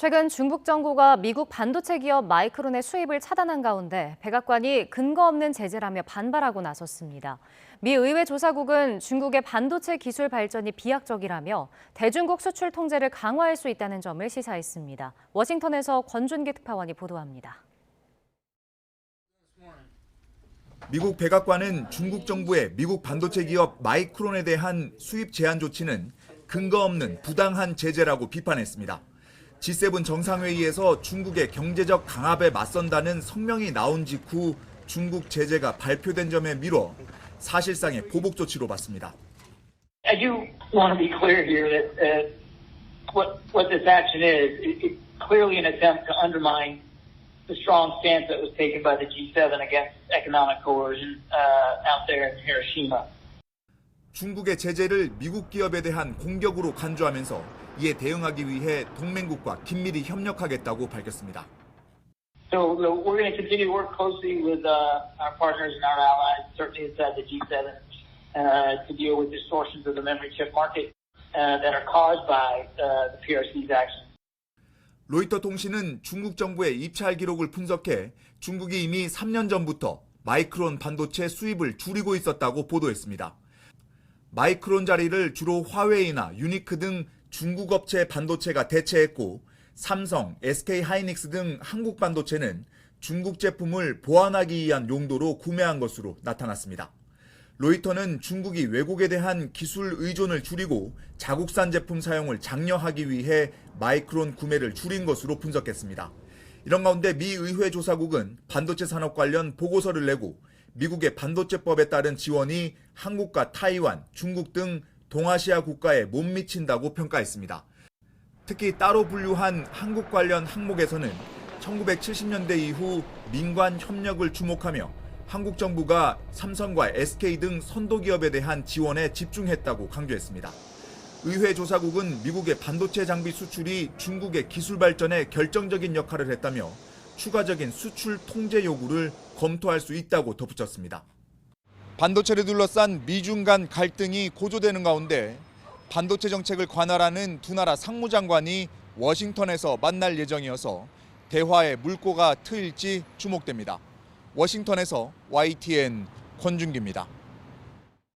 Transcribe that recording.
최근 중국 정부가 미국 반도체 기업 마이크론의 수입을 차단한 가운데 백악관이 근거 없는 제재라며 반발하고 나섰습니다. 미 의회 조사국은 중국의 반도체 기술 발전이 비약적이라며 대중국 수출 통제를 강화할 수 있다는 점을 시사했습니다. 워싱턴에서 권준기 특파원이 보도합니다. 미국 백악관은 중국 정부의 미국 반도체 기업 마이크론에 대한 수입 제한 조치는 근거 없는 부당한 제재라고 비판했습니다. G7 정상회의에서 중국의 경제적 강압에 맞선다는 성명이 나온 직후 중국 제재가 발표된 점에 미뤄 사실상의 보복 조치로 봤습니다. I do want to be clear here that what this action is, it's clearly an attempt to undermine the strong stance that was taken by the G7 against economic coercion out there in Hiroshima. 중국의 제재를 미국 기업에 대한 공격으로 간주하면서 이에 대응하기 위해 동맹국과 긴밀히 협력하겠다고 밝혔습니다. So we're going to continue to work closely with our partners and our allies, certainly inside the G7, to deal with distortions of the memory chip market that are caused by the PRC's actions. 로이터 통신은 중국 정부의 입찰 기록을 분석해 중국이 이미 3년 전부터 마이크론 반도체 수입을 줄이고 있었다고 보도했습니다. 마이크론 자리를 주로 화웨이나 유니크 등 중국 업체 반도체가 대체했고 삼성, SK하이닉스 등 한국 반도체는 중국 제품을 보완하기 위한 용도로 구매한 것으로 나타났습니다. 로이터는 중국이 외국에 대한 기술 의존을 줄이고 자국산 제품 사용을 장려하기 위해 마이크론 구매를 줄인 것으로 분석했습니다. 이런 가운데 미 의회 조사국은 반도체 산업 관련 보고서를 내고 미국의 반도체법에 따른 지원이 한국과 타이완, 중국 등 동아시아 국가에 못 미친다고 평가했습니다. 특히 따로 분류한 한국 관련 항목에서는 1970년대 이후 민관 협력을 주목하며 한국 정부가 삼성과 SK 등 선도 기업에 대한 지원에 집중했다고 강조했습니다. 의회 조사국은 미국의 반도체 장비 수출이 중국의 기술 발전에 결정적인 역할을 했다며 추가적인 수출 통제 요구를 검토할 수 있다고 덧붙였습니다. 반도체를 둘러싼 미중 간 갈등이 고조되는 가운데 반도체 정책을 관할하는 두 나라 상무장관이 워싱턴에서 만날 예정이어서 대화의 물꼬가 트일지 주목됩니다. 워싱턴에서 YTN 권준기입니다.